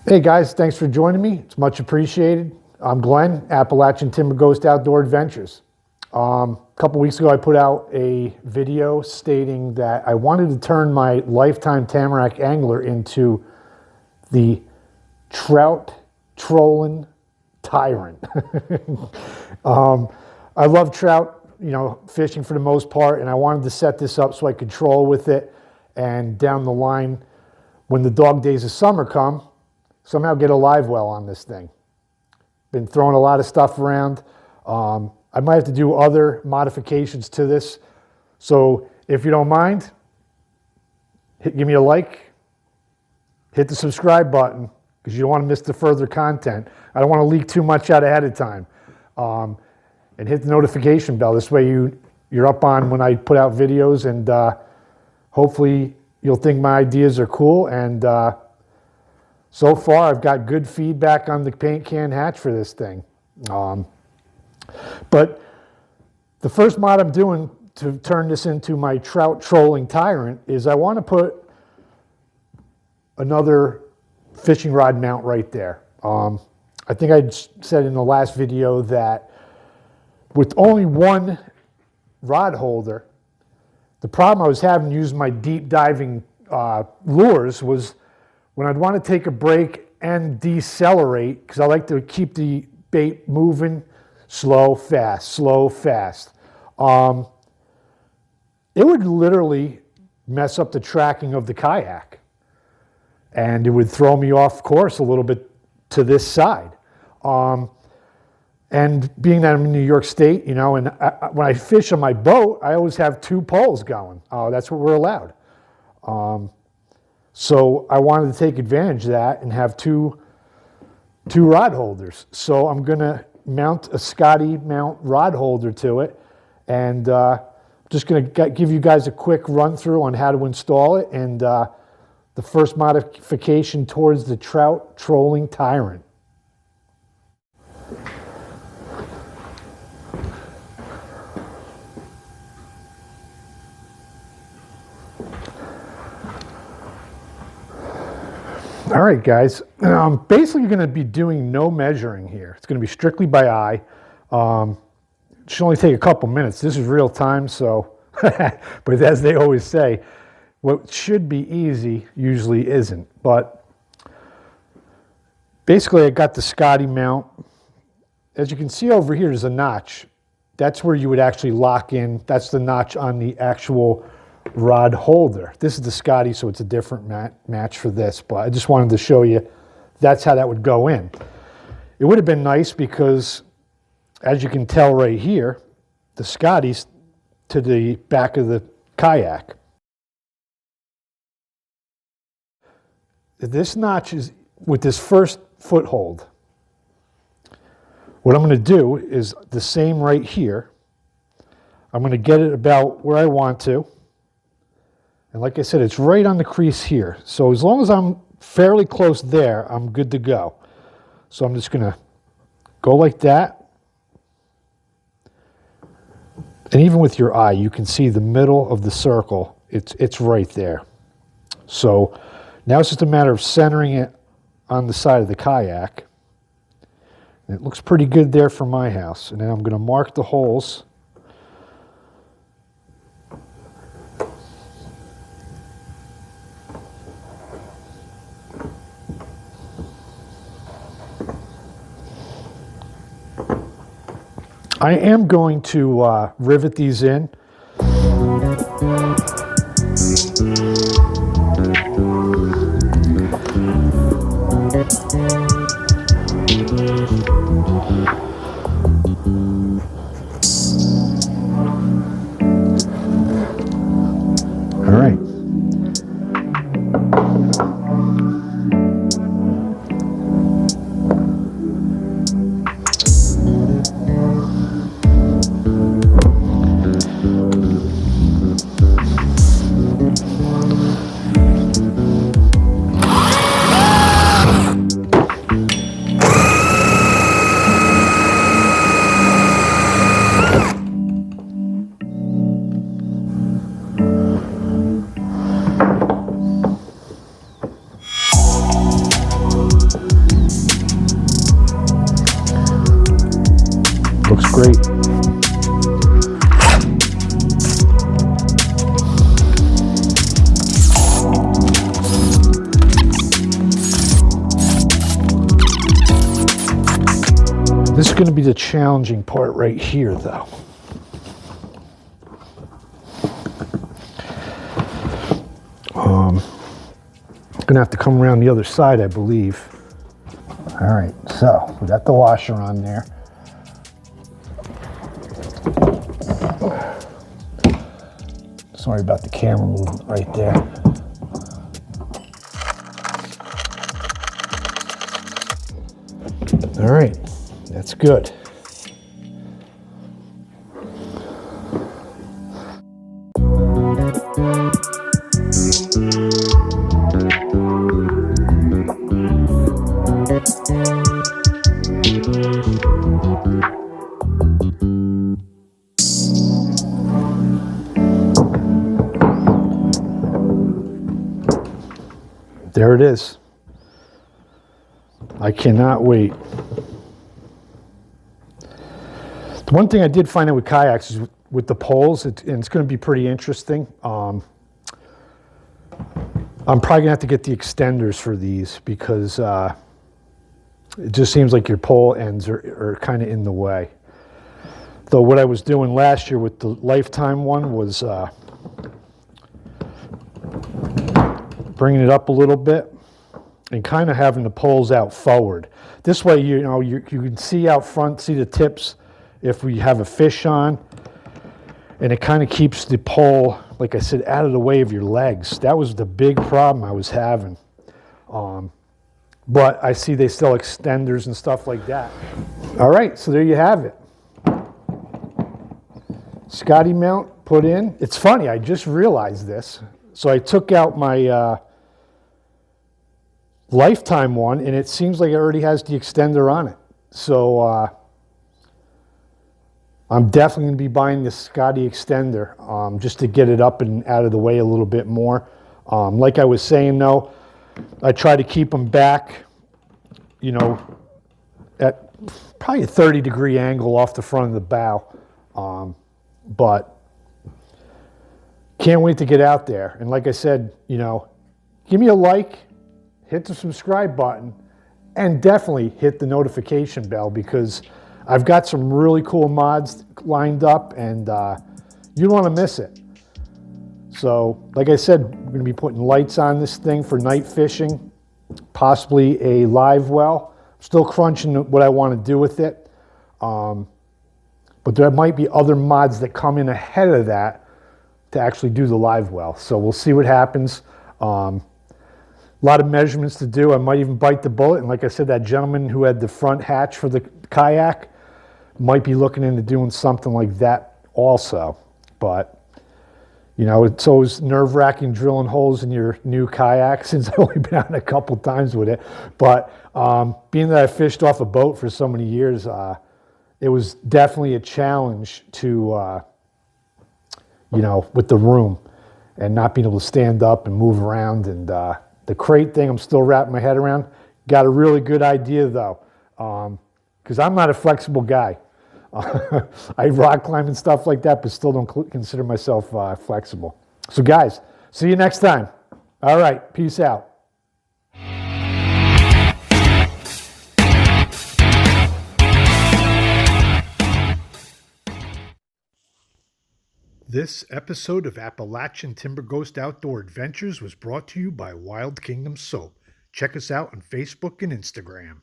Hey guys, thanks for joining me. It's much appreciated. I'm Glenn, Appalachian Timber Ghost Outdoor Adventures. A couple weeks ago I put out a video stating that I wanted to turn my lifetime Tamarack angler into the trout trolling tyrant. I love trout, fishing for the most part, and I wanted to set this up so I could troll with it, and down the line, when the dog days of summer come, somehow get a live well on this thing. Been throwing a lot of stuff around. I might have to do other modifications to this. So if you don't mind, give me a like, hit the subscribe button, because you don't want to miss the further content. I don't want to leak too much out ahead of time. And hit the notification bell. This way you're up on when I put out videos, and hopefully you'll think my ideas are cool. And so far, I've got good feedback on the paint can hatch for this thing. But the first mod I'm doing to turn this into my trout trolling tyrant is I want to put another fishing rod mount right there. I think I said in the last video that with only one rod holder, the problem I was having using my deep diving lures was when I'd want to take a break and decelerate, because I like to keep the bait moving, slow, fast, slow, fast. It would literally mess up the tracking of the kayak, and it would throw me off course a little bit to this side. And being that I'm in New York State, and when I fish on my boat, I always have two poles going. That's what we're allowed. So I wanted to take advantage of that and have two rod holders. So I'm going to mount a Scotty mount rod holder to it, and just going to give you guys a quick run through on how to install it, and the first modification towards the trout trolling tyrant. All right, guys, I'm basically going to be doing no measuring here. It's going to be strictly by eye. It should only take a couple minutes. This is real time, so, but as they always say, what should be easy usually isn't. But basically, I got the Scotty mount. As you can see over here, there's a notch. That's where you would actually lock in. That's the notch on the actual rod holder. This is the Scotty, so it's a different match for this, but I just wanted to show you that's how that would go in. It would have been nice because, as you can tell right here, the Scotty's to the back of the kayak. This notch is with this first foothold. What I'm going to do is the same right here. I'm going to get it about where I want to. And like I said, it's right on the crease here. So as long as I'm fairly close there, I'm good to go. So I'm just going to go like that. And even with your eye, you can see the middle of the circle. It's right there. So now it's just a matter of centering it on the side of the kayak. And it looks pretty good there for my house. And then I'm going to mark the holes. I am going to rivet these in. All right. Looks great. This is going to be the challenging part right here, though. Going to have to come around the other side, I believe. All right, so we got the washer on there. Sorry about the camera movement right there. All right, that's good. There it is. I cannot wait. The one thing I did find out with kayaks is with the poles, and it's going to be pretty interesting. I'm probably going to have to get the extenders for these because it just seems like your pole ends are kind of in the way. Though what I was doing last year with the Lifetime one was bringing it up a little bit and kind of having the poles out forward. This way, you know, you can see out front, see the tips if we have a fish on, and it kind of keeps the pole, like I said, out of the way of your legs. That was the big problem I was having. But I see they sell extenders and stuff like that. All right, so there you have it. Scotty mount put in. It's funny, I just realized this. So I took out my Lifetime one, and it seems like it already has the extender on it. So I'm definitely going to be buying this Scotty extender just to get it up and out of the way a little bit more. Like I was saying, though, I try to keep them back, you know, at probably a 30-degree angle off the front of the bow. But can't wait to get out there. And like I said, you know, give me a like, hit the subscribe button, and definitely hit the notification bell because I've got some really cool mods lined up and you don't want to miss it. So, like I said, we're going to be putting lights on this thing for night fishing, possibly a live well. I'm still crunching what I want to do with it. But there might be other mods that come in ahead of that to actually do the live well. So we'll see what happens. A lot of measurements to do. I might even bite the bullet. And like I said, that gentleman who had the front hatch for the kayak might be looking into doing something like that also. But, you know, it's always nerve-wracking drilling holes in your new kayak since I've only been out a couple times with it. But being that I fished off a boat for so many years, it was definitely a challenge to, you know, with the room and not being able to stand up and move around. And the crate thing, I'm still wrapping my head around. Got a really good idea, though, because I'm not a flexible guy. I rock climb and stuff like that, but still don't consider myself flexible. So, guys, see you next time. All right, peace out. This episode of Appalachian Timber Ghost Outdoor Adventures was brought to you by Wild Kingdom Soap. Check us out on Facebook and Instagram.